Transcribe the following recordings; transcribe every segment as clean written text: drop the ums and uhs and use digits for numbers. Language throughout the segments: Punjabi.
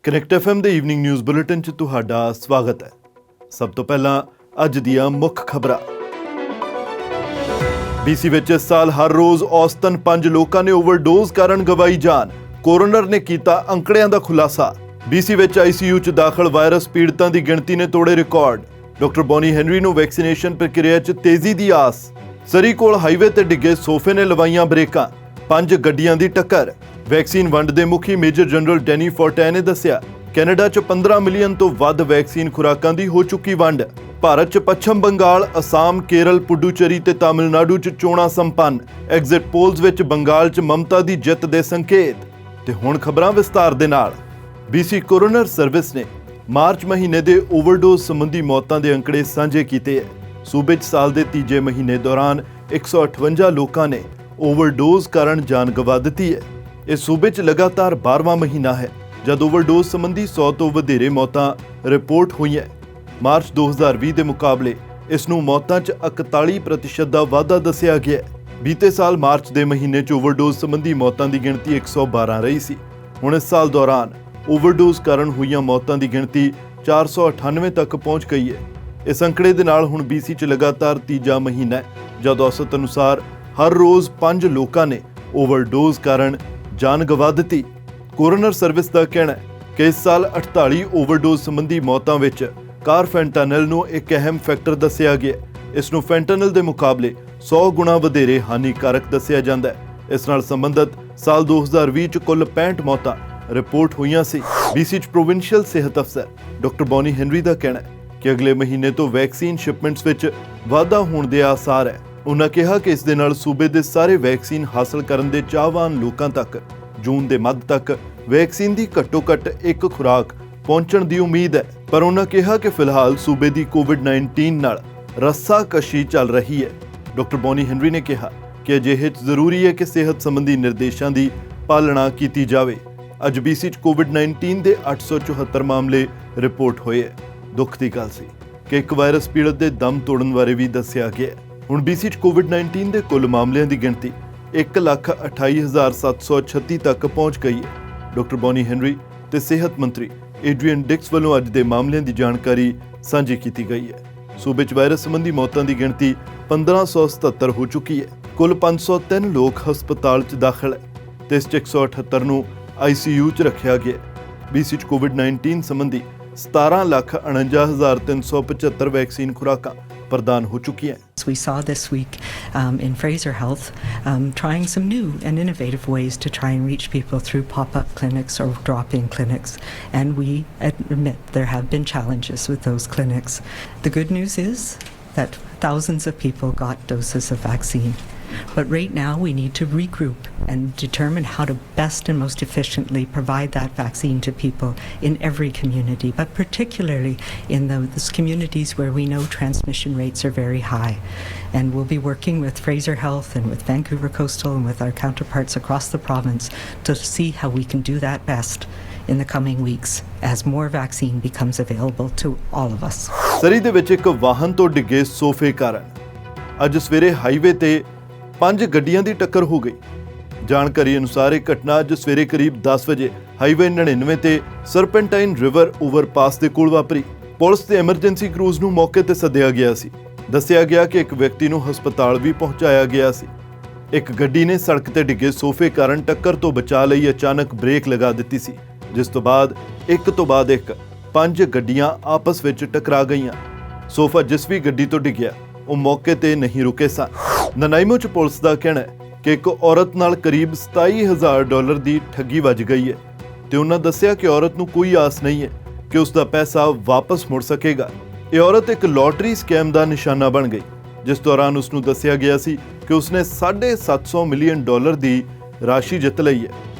ਕਨੈਕਟ ਐਫਐਮ ਦੇ ਈਵਨਿੰਗ ਨਿਊਜ਼ ਬੁਲੇਟਿਨ 'ਚ ਤੁਹਾਡਾ ਸਵਾਗਤ ਹੈ। ਸਭ ਤੋਂ ਪਹਿਲਾਂ ਅੱਜ ਦੀਆਂ ਮੁੱਖ ਖਬਰਾਂ। BC ਵਿੱਚ ਇਸ ਸਾਲ ਹਰ ਰੋਜ਼ ਔਸਤਨ 5 ਲੋਕਾਂ ਨੇ ਓਵਰਡੋਜ਼ ਕਾਰਨ ਗਵਾਈ ਜਾਨ। ਕੋਰੋਨਰ ਨੇ ਕੀਤਾ ਅੰਕੜਿਆਂ ਦਾ ਖੁਲਾਸਾ। BC ਵਿੱਚ ICU 'ਚ ਦਾਖਲ ਵਾਇਰਸ ਪੀੜਤਾਂ ਦੀ ਗਿਣਤੀ ਨੇ ਤੋੜੇ ਰਿਕਾਰਡ। ਡਾਕਟਰ ਬੌਨੀ ਹੈਨਰੀ ਨੂੰ ਵੈਕਸੀਨੇਸ਼ਨ ਪ੍ਰਕਿਰਿਆ 'ਚ ਤੇਜ਼ੀ ਦੀ ਆਸ। ਸਰੀ ਕੋਲ ਹਾਈਵੇ ਤੇ ਡਿੱਗੇ ਸੋਫੇ ਨੇ ਲਵਾਈਆਂ ਬ੍ਰੇਕਾਂ। 5 ਗੱਡੀਆਂ ਦੀ ਟੱਕਰ। ਵੈਕਸੀਨ ਵੰਡ ਦੇ ਮੁਖੀ ਮੇਜਰ ਜਨਰਲ ਡੈਨੀ ਫੋਰਟੇ ਨੇ ਦੱਸਿਆ ਕੈਨੇਡਾ 'ਚ 15 ਮਿਲੀਅਨ ਤੋਂ ਵੱਧ ਵੈਕਸੀਨ ਖੁਰਾਕਾਂ ਦੀ ਹੋ ਚੁੱਕੀ ਵੰਡ। ਭਾਰਤ 'ਚ ਪੱਛਮ ਬੰਗਾਲ, ਅਸਾਮ, ਕੇਰਲ, ਪੁਡੂਚੇਰੀ ਤੇ ਤਾਮਿਲਨਾਡੂ 'ਚ ਚੋਣਾਂ ਸੰਪੰਨ। ਐਗਜ਼ਿਟ ਪੋਲਸ ਵਿੱਚ ਬੰਗਾਲ 'ਚ ਮਮਤਾ ਦੀ ਜਿੱਤ ਦੇ ਸੰਕੇਤ। ਤੇ ਹੁਣ ਖਬਰਾਂ ਵਿਸਤਾਰ ਦੇ ਨਾਲ। BC ਕੋਰੋਨਰ ਸਰਵਿਸ ਨੇ ਮਾਰਚ ਮਹੀਨੇ ਦੇ ਓਵਰਡੋਜ਼ ਸੰਬੰਧੀ ਮੌਤਾਂ ਦੇ ਅੰਕੜੇ ਸਾਂਝੇ ਕੀਤੇ ਹੈ। ਸੂਬੇ 'ਚ ਸਾਲ ਦੇ ਤੀਜੇ ਮਹੀਨੇ ਦੌਰਾਨ 158 ਲੋਕਾਂ ਨੇ ਓਵਰਡੋਜ਼ ਕਾਰਨ ਜਾਨ ਗਵਾ ਦਿੱਤੀ ਹੈ। ਇਹ ਸੂਬੇ 'ਚ ਲਗਾਤਾਰ 12ਵਾਂ ਮਹੀਨਾ ਹੈ ਜਦ ਓਵਰਡੋਜ਼ ਸੰਬੰਧੀ 100 ਤੋਂ ਵਧੇਰੇ ਮੌਤਾਂ ਰਿਪੋਰਟ ਹੋਈਆਂ। ਮਾਰਚ 2020 ਦੇ ਮੁਕਾਬਲੇ ਇਸ ਨੂੰ ਮੌਤਾਂ 'ਚ 41% ਦਾ ਵਾਧਾ ਦੱਸਿਆ ਗਿਆ ਹੈ। ਬੀਤੇ ਸਾਲ ਮਾਰਚ ਦੇ ਮਹੀਨੇ 'ਚ ਓਵਰਡੋਜ਼ ਸੰਬੰਧੀ ਮੌਤਾਂ ਦੀ ਗਿਣਤੀ 112 ਰਹੀ ਸੀ। ਹੁਣ ਇਸ ਸਾਲ ਦੌਰਾਨ ਓਵਰਡੋਜ਼ ਕਾਰਨ ਹੋਈਆਂ ਮੌਤਾਂ ਦੀ ਗਿਣਤੀ 498 ਤੱਕ ਪਹੁੰਚ ਗਈ ਹੈ। ਇਸ ਅੰਕੜੇ ਦੇ ਨਾਲ ਹੁਣ BC 'ਚ ਲਗਾਤਾਰ ਤੀਜਾ ਮਹੀਨਾ ਹੈ ਜਦ ਔਸਤ ਅਨੁਸਾਰ ਹਰ ਰੋਜ਼ 5 ਲੋਕਾਂ ਨੇ ਓਵਰਡੋਜ਼ ਕਾਰਨ ਜਾਨ ਗਵਾ ਦਿੱਤੀ। ਕੋਰੋਨਰ ਸਰਵਿਸ ਦਾ ਕਹਿਣਾ ਹੈ ਕਿ ਇਸ ਸਾਲ 48 ਓਵਰਡੋਜ਼ ਸੰਬੰਧੀ ਮੌਤਾਂ ਵਿੱਚ ਕਾਰਫੈਂਟਾਨਲ ਨੂੰ ਇੱਕ ਅਹਿਮ ਫੈਕਟਰ ਦੱਸਿਆ ਗਿਆ। ਇਸ ਨੂੰ ਫੈਂਟਾਨਲ ਦੇ ਮੁਕਾਬਲੇ 100 ਗੁਣਾ ਵਧੇਰੇ ਹਾਨੀਕਾਰਕ ਦੱਸਿਆ ਜਾਂਦਾ ਹੈ। ਇਸ ਨਾਲ ਸੰਬੰਧਿਤ ਸਾਲ 2020 ਚ ਕੁੱਲ 65 ਮੌਤਾਂ ਰਿਪੋਰਟ ਹੋਈਆਂ ਸੀ। BC 'ਚ ਪ੍ਰੋਵਿੰਸ਼ੀਅਲ ਸਿਹਤ ਅਫਸਰ ਡਾਕਟਰ ਬੌਨੀ ਹੈਨਰੀ ਦਾ ਕਹਿਣਾ ਹੈ ਕਿ ਅਗਲੇ ਮਹੀਨੇ ਤੋਂ ਵੈਕਸੀਨ ਸ਼ਿਪਮੈਂਟਸ ਵਿੱਚ ਵਾਧਾ ਹੋਣ ਦੇ ਆਸਾਰ ਹੈ। ਉਨ੍ਹਾਂ ਕਿਹਾ ਕਿ ਇਸ ਦੇ ਨਾਲ ਸੂਬੇ ਦੇ ਸਾਰੇ ਵੈਕਸੀਨ ਹਾਸਲ ਕਰਨ ਦੇ ਚਾਹਵਾਨ ਲੋਕਾਂ ਤੱਕ ਜੂਨ ਦੇ ਮੱਧ ਤੱਕ ਵੈਕਸੀਨ ਦੀ ਘੱਟੋ-ਘੱਟ ਇੱਕ ਖੁਰਾਕ ਪਹੁੰਚਣ ਦੀ ਉਮੀਦ ਹੈ। ਪਰ ਉਨ੍ਹਾਂ ਕਿਹਾ ਕਿ ਫਿਲਹਾਲ ਸੂਬੇ ਦੀ COVID-19 ਨਾਲ ਰੱਸਾਕਸ਼ੀ ਚੱਲ ਰਹੀ ਹੈ। ਡਾਕਟਰ ਬੌਨੀ ਹੈਨਰੀ ਨੇ ਕਿਹਾ ਕਿ ਅਜਿਹੇ 'ਚ ਜ਼ਰੂਰੀ ਹੈ ਕਿ ਸਿਹਤ ਸੰਬੰਧੀ ਨਿਰਦੇਸ਼ਾਂ ਦੀ ਪਾਲਣਾ ਕੀਤੀ ਜਾਵੇ। ਅੱਜ BC 'ਚ COVID-19 ਦੇ 874 ਮਾਮਲੇ ਰਿਪੋਰਟ ਹੋਏ ਹੈ। ਦੁੱਖ ਦੀ ਗੱਲ ਸੀ ਕਿ ਇੱਕ ਵਾਇਰਸ ਪੀੜਤ ਦੇ ਦਮ ਤੋੜਨ ਬਾਰੇ ਵੀ ਦੱਸਿਆ ਗਿਆ। ਹੁਣ BC 'ਚ COVID-19 ਦੇ ਕੁੱਲ ਮਾਮਲਿਆਂ ਦੀ ਗਿਣਤੀ 1,28,736 ਤੱਕ ਪਹੁੰਚ ਗਈ ਹੈ। ਡਾਕਟਰ ਬੌਨੀ ਹੈਨਰੀ ਤੇ ਸਿਹਤ ਮੰਤਰੀ ਏਡਰੀਅਨ ਡਿਕਸ ਵੱਲੋਂ ਅੱਜ ਦੇ ਮਾਮਲਿਆਂ ਦੀ ਜਾਣਕਾਰੀ ਸਾਂਝੀ ਕੀਤੀ ਗਈ ਹੈ। ਸੂਬੇ 'ਚ ਵਾਇਰਸ ਸੰਬੰਧੀ ਮੌਤਾਂ ਦੀ ਗਿਣਤੀ 1577 ਹੋ ਚੁੱਕੀ ਹੈ। ਕੁੱਲ 503 ਲੋਕ ਹਸਪਤਾਲ 'ਚ ਦਾਖਲ ਹੈ ਤੇ ਇਸ 'ਚ 178 ਨੂੰ ICU 'ਚ ਰੱਖਿਆ ਗਿਆ। BC 'ਚ COVID-19 ਸੰਬੰਧੀ 17,49,375 ਵੈਕਸੀਨ ਖੁਰਾਕਾਂ ਪ੍ਰਦਾਨ ਹੋ ਚੁੱਕੀਆਂ। We saw this week in Fraser Health trying some new and innovative ways to try and reach people through pop-up clinics or drop-in clinics, and we admit there have been challenges with those clinics. The good news is that thousands of people got doses of vaccine. But right now we need to regroup and determine how to best and most efficiently provide that vaccine to people in every community, but particularly in those communities where we know transmission rates are very high. And we'll be working with Fraser Health and with Vancouver Coastal and with our counterparts across the province to see how we can do that best in the coming weeks as more vaccine becomes available to all of us. ਸਰੀ ਦੇ ਵਿੱਚ ਇੱਕ ਵਾਹਨ ਤੋਂ ਡਿੱਗੇ ਸੋਫੇ ਕਾਰਨ ਅੱਜ ਸਵੇਰੇ ਹਾਈਵੇ ਤੇ 5 ਗੱਡੀਆਂ ਦੀ ਟੱਕਰ ਹੋ ਗਈ। ਜਾਣਕਾਰੀ ਅਨੁਸਾਰ ਇਹ ਘਟਨਾ ਅੱਜ ਸਵੇਰੇ ਕਰੀਬ 10 ਵਜੇ ਹਾਈਵੇ 99 ਤੇ ਸਰਪੈਂਟਾਈਨ ਰਿਵਰ ਓਵਰਪਾਸ ਦੇ ਕੋਲ ਵਾਪਰੀ। ਪੁਲਿਸ ਤੇ ਐਮਰਜੈਂਸੀ ਕਰੂ ਨੂੰ ਮੌਕੇ ਤੇ ਸੱਦਿਆ ਗਿਆ ਸੀ। ਦੱਸਿਆ ਗਿਆ ਕਿ ਇੱਕ ਵਿਅਕਤੀ ਨੂੰ ਹਸਪਤਾਲ ਵੀ ਪਹੁੰਚਾਇਆ ਗਿਆ ਸੀ। ਇੱਕ ਗੱਡੀ ਨੇ ਸੜਕ ਤੇ ਡਿੱਗੇ ਸੋਫੇ ਕਾਰਨ ਟੱਕਰ ਤੋਂ ਬਚਾਅ ਲਈ ਅਚਾਨਕ ਬ੍ਰੇਕ ਲਗਾ ਦਿੱਤੀ ਸੀ, ਜਿਸ ਤੋਂ ਬਾਅਦ ਇੱਕ ਤੋਂ ਬਾਅਦ ਇੱਕ 5 ਗੱਡੀਆਂ ਆਪਸ ਵਿੱਚ ਟਕਰਾ ਗਈਆਂ। ਸੋਫਾ ਜਿਸ ਵੀ ਗੱਡੀ ਤੋਂ ਡਿੱਗਿਆ ਉਹ ਮੌਕੇ ਤੇ ਨਹੀਂ ਰੁਕੇ ਸਨ। ਨਨਾਈਮੋ 'ਚ ਪੁਲਿਸ ਦਾ ਕਹਿਣਾ ਹੈ ਕਿ ਇੱਕ ਔਰਤ ਨਾਲ ਕਰੀਬ $27,000 ਦੀ ਠੱਗੀ ਵੱਜ ਗਈ ਹੈ ਤੇ ਉਹਨਾਂ ਦੱਸਿਆ ਕਿ ਔਰਤ ਨੂੰ ਕੋਈ ਆਸ ਨਹੀਂ ਹੈ ਕਿ ਉਸ ਦਾ ਪੈਸਾ ਵਾਪਸ ਮੁੜ ਸਕੇਗਾ। ਇਹ ਔਰਤ ਇੱਕ ਲੋਟਰੀ ਸਕੈਮ ਦਾ ਨਿਸ਼ਾਨਾ ਬਣ ਗਈ, ਜਿਸ ਦੌਰਾਨ ਉਸ ਨੂੰ ਦੱਸਿਆ ਗਿਆ ਸੀ ਕਿ ਉਸਨੇ $750 ਮਿਲੀਅਨ ਦੀ ਰਾਸ਼ੀ ਜਿੱਤ ਲਈ ਹੈ।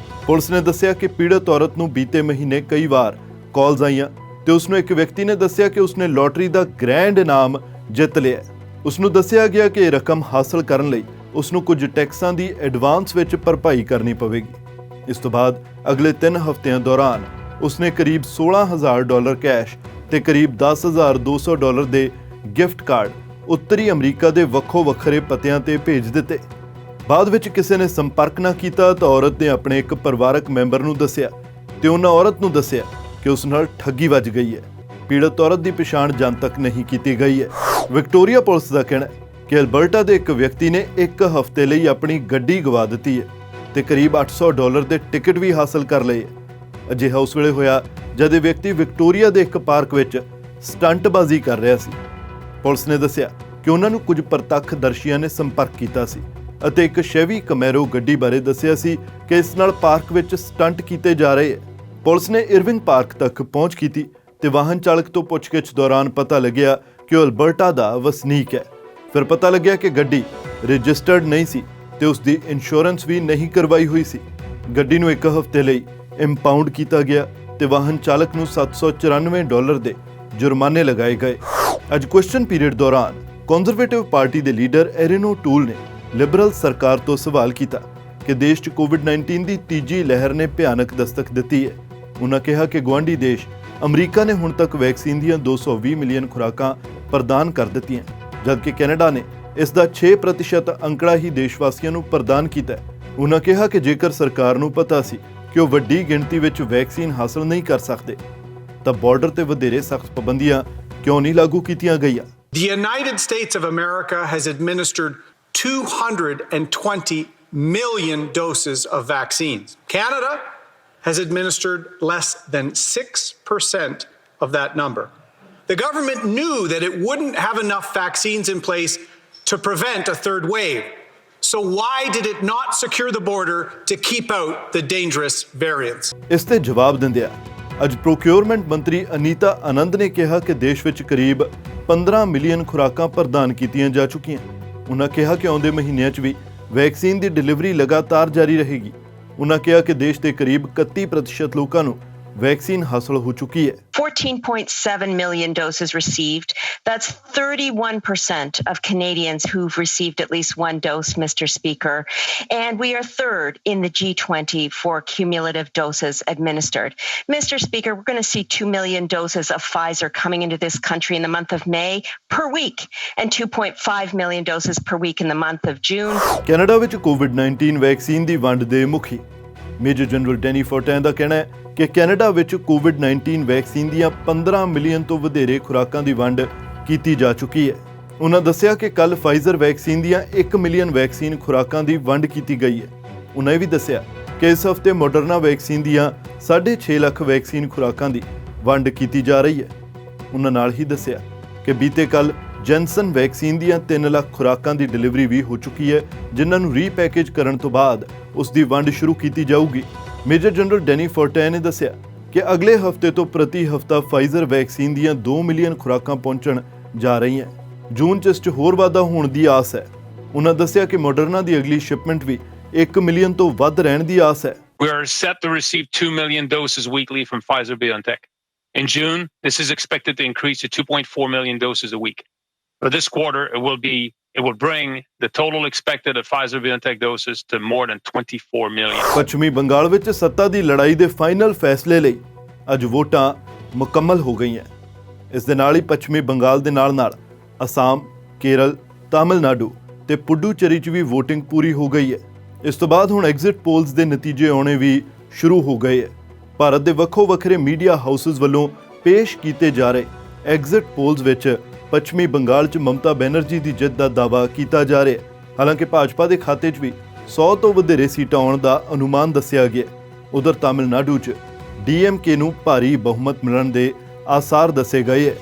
ਪੁਲਿਸ ਨੇ ਦੱਸਿਆ ਕਿ ਪੀੜਤ ਔਰਤ ਨੂੰ ਬੀਤੇ ਮਹੀਨੇ ਕਈ ਵਾਰ ਕਾਲਸ ਆਈਆਂ ਤੇ ਉਸ ਨੂੰ ਇੱਕ ਵਿਅਕਤੀ ਨੇ ਦੱਸਿਆ ਕਿ ਉਸਨੇ ਲੋਟਰੀ ਦਾ ਗ੍ਰੈਂਡ ਇਨਾਮ ਜਿੱਤ ਲਿਆ। ਉਸ ਨੂੰ ਦੱਸਿਆ ਗਿਆ ਕਿ ਇਹ ਰਕਮ ਹਾਸਲ ਕਰਨ ਲਈ ਉਸ ਨੂੰ ਕੁਝ ਟੈਕਸਾਂ ਦੀ ਐਡਵਾਂਸ ਵਿੱਚ ਭਰਪਾਈ ਕਰਨੀ ਪਵੇਗੀ। ਇਸ ਤੋਂ ਬਾਅਦ ਅਗਲੇ 3 ਹਫ਼ਤਿਆਂ ਦੌਰਾਨ ਉਸਨੇ ਕਰੀਬ $16,000 ਕੈਸ਼ ਤੇ ਕਰੀਬ $10,200 ਦੇ ਗਿਫਟ ਕਾਰਡ ਉੱਤਰੀ ਅਮਰੀਕਾ ਦੇ ਵੱਖੋ ਵੱਖਰੇ ਪਤਿਆਂ ਤੇ ਭੇਜ ਦਿੱਤੇ। ਬਾਅਦ ਵਿੱਚ ਕਿਸੇ ਨੇ ਸੰਪਰਕ ਨਾ ਕੀਤਾ ਤਾਂ ਔਰਤ ਨੇ ਆਪਣੇ ਇੱਕ ਪਰਿਵਾਰਕ ਮੈਂਬਰ ਨੂੰ ਦੱਸਿਆ ਤੇ ਉਹਨਾਂ ਔਰਤ ਨੂੰ ਦੱਸਿਆ ਕਿ ਉਸ ਨਾਲ ਠੱਗੀ ਵੱਜ ਗਈ ਹੈ। ਪੀੜਤ ਔਰਤ ਦੀ ਪਛਾਣ ਜਨਤਕ ਨਹੀਂ ਕੀਤੀ ਗਈ ਹੈ। ਵਿਕਟੋਰੀਆ ਪੁਲਿਸ ਦਾ ਕਹਿਣਾ ਹੈ ਕਿ ਅਲਬਰਟਾ ਦੇ ਇੱਕ ਵਿਅਕਤੀ ਨੇ ਇੱਕ ਹਫ਼ਤੇ ਲਈ ਆਪਣੀ ਗੱਡੀ ਗਵਾ ਦਿੱਤੀ ਹੈ ਤੇ ਕਰੀਬ $800 ਦੇ ਟਿਕਟ ਵੀ ਹਾਸਲ ਕਰ ਲਏ ਹੈ। ਅਜਿਹਾ ਉਸ ਵੇਲੇ ਹੋਇਆ ਜਦ ਇਹ ਵਿਅਕਤੀ ਵਿਕਟੋਰੀਆ ਦੇ ਇੱਕ ਪਾਰਕ ਵਿੱਚ ਸਟੰਟਬਾਜ਼ੀ ਕਰ ਰਿਹਾ ਸੀ। ਪੁਲਿਸ ਨੇ ਦੱਸਿਆ ਕਿ ਉਹਨਾਂ ਨੂੰ ਕੁਝ ਪ੍ਰਤੱਖਦਰਸ਼ੀਆਂ ਨੇ ਸੰਪਰਕ ਕੀਤਾ ਸੀ ਅਤੇ ਇੱਕ ਸ਼ੈਵੀ ਕਮੈਰੋ ਗੱਡੀ ਬਾਰੇ ਦੱਸਿਆ ਸੀ ਕਿ ਇਸ ਨਾਲ ਪਾਰਕ ਵਿੱਚ ਸਟੰਟ ਕੀਤੇ ਜਾ ਰਹੇ ਹੈ। ਪੁਲਿਸ ਨੇ ਇਰਵਿੰਗ ਪਾਰਕ ਤੱਕ ਪਹੁੰਚ ਕੀਤੀ ਤੇ ਵਾਹਨ ਚਾਲਕ ਤੋਂ ਪੁੱਛਗਿੱਛ ਦੌਰਾਨ ਪਤਾ ਲੱਗਿਆ ਕਿ ਉਹ ਅਲਬਰਟਾ ਦਾ ਵਸਨੀਕ ਹੈ। ਫਿਰ ਪਤਾ ਲੱਗਿਆ ਕਿ ਗੱਡੀ ਰਜਿਸਟਰਡ ਨਹੀਂ ਸੀ ਤੇ ਉਸ ਦੀ ਇੰਸ਼ੋਰੈਂਸ ਵੀ ਨਹੀਂ ਕਰਵਾਈ ਹੋਈ ਸੀ। ਗੱਡੀ ਨੂੰ ਇੱਕ ਹਫ਼ਤੇ ਲਈ ਇੰਪਾਊਂਡ ਕੀਤਾ ਗਿਆ ਤੇ ਵਾਹਨ ਚਾਲਕ ਨੂੰ $794 ਦੇ ਜੁਰਮਾਨੇ ਲਗਾਏ ਗਏ। ਅੱਜ ਕੁਐਸਚਨ ਪੀਰੀਅਡ ਦੌਰਾਨ ਕੰਜ਼ਰਵੇਟਿਵ ਪਾਰਟੀ ਦੇ ਲੀਡਰ ਐਰਿਨ ਓਟੂਲ ਨੇ ਲਿਬਰਲ ਸਰਕਾਰ ਤੋਂ ਸਵਾਲ ਕੀਤਾ ਕਿ ਦੇਸ਼ 'ਚ ਕੋਵਿਡ-19 ਦੀ ਤੀਜੀ ਲਹਿਰ ਨੇ ਭਿਆਨਕ ਦਸਤਕ ਦਿੱਤੀ ਹੈ। ਉਨ੍ਹਾਂ ਕਿਹਾ ਕਿ ਗੁਆਂਢੀ ਦੇਸ਼ ਅਮਰੀਕਾ ਨੇ ਹੁਣ ਤੱਕ ਵੈਕਸੀਨ ਦੀਆਂ 220 ਮਿਲੀਅਨ ਖੁਰਾਕਾਂ ਪ੍ਰਦਾਨ ਕਰ ਦਿੱਤੀਆਂ, ਜਦਕਿ ਕੈਨੇਡਾ ਨੇ ਇਸ ਦਾ 6% ਅੰਕੜਾ ਹੀ ਦੇਸ਼ ਵਾਸੀਆਂ ਨੂੰ ਪ੍ਰਦਾਨ ਕੀਤਾ ਹੈ। ਉਨ੍ਹਾਂ ਕਿਹਾ ਕਿ ਜੇਕਰ ਸਰਕਾਰ ਨੂੰ ਪਤਾ ਸੀ ਕਿ ਉਹ ਵੱਡੀ ਗਿਣਤੀ ਵਿੱਚ ਵੈਕਸੀਨ ਹਾਸਲ ਨਹੀਂ ਕਰ ਸਕਦੇ ਤਾਂ ਬਾਰਡਰ ਤੇ ਵਧੇਰੇ ਸਖਤ ਪਾਬੰਦੀਆਂ ਕਿਉਂ ਨਹੀਂ ਲਾਗੂ ਕੀਤੀਆਂ ਗਈਆਂ। The United States of America has administered 220 million doses of vaccines. Canada has administered less than 6% of that number. The government knew that it wouldn't have enough vaccines in place to prevent a third wave. So why did it not secure the border to keep out the dangerous variants? ਇਸ ਤੇ ਜਵਾਬ ਦਿੰਦਿਆਂ ਅੱਜ ਪ੍ਰੋਕਿਉਰਮੈਂਟ ਮੰਤਰੀ ਅਨੀਤਾ ਆਨੰਦ ਨੇ ਕਿਹਾ ਕਿ ਦੇਸ਼ ਵਿੱਚ ਕਰੀਬ 15 ਮਿਲੀਅਨ ਖੁਰਾਕਾਂ ਪ੍ਰਦਾਨ ਕੀਤੀਆਂ ਜਾ ਚੁੱਕੀਆਂ। ਉਨ੍ਹਾਂ ਕਿਹਾ ਕਿ ਆਉਂਦੇ ਮਹੀਨਿਆਂ 'ਚ ਵੀ ਵੈਕਸੀਨ ਦੀ ਡਿਲੀਵਰੀ ਲਗਾਤਾਰ ਜਾਰੀ ਰਹੇਗੀ। ਉਨ੍ਹਾਂ ਕਿਹਾ ਕਿ ਦੇਸ਼ ਦੇ ਕਰੀਬ 31% ਲੋਕਾਂ ਨੂੰ ਵੈਕਸੀਨ ਹਾਸਲ ਹੋ ਚੁੱਕੀ ਹੈ। 14.7 million doses received. That's 31% of Canadians who've received at least one dose, Mr. Speaker. And we are third in the G20 for cumulative doses administered. Mr. Speaker, we're going to see 2 million doses of Pfizer coming into this country in the month of May per week and 2.5 million doses per week in the month of June. Canada ਵਿੱਚ ਕੋਵਿਡ-19 ਵੈਕਸੀਨ ਦੀ ਵੰਡ ਦੇ ਮੁਖੀ ਮੇਜਰ ਜਨਰਲ ਡੈਨੀ ਫੋਰਟੈਨ ਦਾ ਕਹਿਣਾ ਹੈ ਕਿ ਕੈਨੇਡਾ ਵਿੱਚ ਕੋਵਿਡ-19 ਵੈਕਸੀਨ ਦੀਆਂ 15 ਮਿਲੀਅਨ ਤੋਂ ਵਧੇਰੇ ਖੁਰਾਕਾਂ ਦੀ ਵੰਡ ਕੀਤੀ ਜਾ ਚੁੱਕੀ ਹੈ। ਉਨ੍ਹਾਂ ਦੱਸਿਆ ਕਿ ਕੱਲ ਫਾਈਜ਼ਰ ਵੈਕਸੀਨ ਦੀਆਂ 1 ਮਿਲੀਅਨ ਵੈਕਸੀਨ ਖੁਰਾਕਾਂ ਦੀ ਵੰਡ ਕੀਤੀ ਗਈ ਹੈ। ਉਨ੍ਹਾਂ ਇਹ ਵੀ ਦੱਸਿਆ ਕਿ ਇਸ ਹਫ਼ਤੇ ਮੋਡਰਨਾ ਵੈਕਸੀਨ ਦੀਆਂ 6.5 ਲੱਖ ਵੈਕਸੀਨ ਖੁਰਾਕਾਂ ਦੀ ਵੰਡ ਕੀਤੀ ਜਾ ਰਹੀ ਹੈ। ਉਨ੍ਹਾਂ ਨਾਲ ਹੀ ਦੱਸਿਆ ਕਿ ਬੀਤੇ ਕੱਲ ਜੈਨਸਨ ਵੈਕਸੀਨ ਦੀਆਂ 3 ਲੱਖ ਖੁਰਾਕਾਂ ਦੀ ਡਿਲੀਵਰੀ ਵੀ ਹੋ ਚੁੱਕੀ ਹੈ, ਜਿਨ੍ਹਾਂ ਨੂੰ ਰੀਪੈਕੇਜ ਕਰਨ ਤੋਂ ਬਾਅਦ ਉਸ ਦੀ ਵੰਡ ਸ਼ੁਰੂ ਕੀਤੀ ਜਾਊਗੀ। ਮੇਜਰ ਜਨਰਲ ਡੈਨੀ ਫੋਰਟੈਨ ਨੇ ਦੱਸਿਆ ਕਿ ਅਗਲੇ ਹਫ਼ਤੇ ਤੋਂ ਪ੍ਰਤੀ ਹਫ਼ਤਾ ਫਾਈਜ਼ਰ ਵੈਕਸੀਨ ਦੀਆਂ 2 ਮਿਲੀਅਨ ਖੁਰਾਕਾਂ ਪਹੁੰਚਣ ਜਾ ਰਹੀਆਂ। ਜੂਨ 'ਚ ਇਸ 'ਚ ਹੋਰ ਵਾਧਾ ਹੋਣ ਦੀ ਆਸ ਹੈ। ਉਨ੍ਹਾਂ ਦੱਸਿਆ ਕਿ ਮੋਡਰਨਾ ਦੀ ਅਗਲੀ ਸ਼ਿਪਮੈਂਟ ਵੀ 1 ਮਿਲੀਅਨ ਤੋਂ ਵੱਧ ਰਹਿਣ ਦੀ ਆਸ ਹੈ। We are set to receive 2 million doses weekly from Pfizer-BioNTech. In June, this is expected to increase to 2.4 million doses a week. For this quarter, it will bring the total expected of Pfizer-BioNTech doses to more than 24 million. ਪੱਛਮੀ ਬੰਗਾਲ ਵਿੱਚ ਸੱਤਾ ਦੀ ਲੜਾਈ ਦੇ ਫਾਈਨਲ ਫੈਸਲੇ ਲਈ ਅੱਜ ਵੋਟਾਂ ਮੁਕੰਮਲ ਹੋ ਗਈਆਂ। ਇਸ ਦੇ ਨਾਲ ਹੀ ਪੱਛਮੀ ਬੰਗਾਲ ਦੇ ਨਾਲ-ਨਾਲ ਅਸਾਮ, ਕੇਰਲ, ਤਾਮਿਲਨਾਡੂ ਤੇ ਪੁਡੂਚੇਰੀ 'ਚ ਵੀ ਵੋਟਿੰਗ ਪੂਰੀ ਹੋ ਗਈ ਹੈ। ਇਸ ਤੋਂ ਬਾਅਦ ਹੁਣ ਐਗਜ਼ਿਟ ਪੋਲਸ ਦੇ ਨਤੀਜੇ ਆਉਣੇ ਵੀ ਸ਼ੁਰੂ ਹੋ ਗਏ ਹੈ। ਭਾਰਤ ਦੇ ਵੱਖੋ-ਵੱਖਰੇ ਮੀਡੀਆ ਹਾਊਸਸ ਵੱਲੋਂ ਪੇਸ਼ ਕੀਤੇ ਜਾ ਰਹੇ ਐਗਜ਼ਿਟ ਪੋਲਸ ਵਿੱਚ ਪੱਛਮੀ ਬੰਗਾਲ 'ਚ ਮਮਤਾ ਬੈਨਰਜੀ ਦੀ ਜਿੱਤ ਦਾ ਦਾਅਵਾ ਕੀਤਾ ਜਾ ਰਿਹਾ ਹੈ। ਹਾਲਾਂਕਿ ਭਾਜਪਾ ਦੇ ਖਾਤੇ 'ਚ ਵੀ 100 ਤੋਂ ਵਧੇਰੇ ਸੀਟਾਂ ਆਉਣ ਦਾ ਅਨੁਮਾਨ ਦੱਸਿਆ ਗਿਆ। ਉਧਰ ਤਾਮਿਲਨਾਡੂ 'ਚ DMK ਨੂੰ ਭਾਰੀ ਬਹੁਮਤ ਮਿਲਣ ਦੇ ਆਸਾਰ ਦੱਸੇ ਗਏ ਹੈ।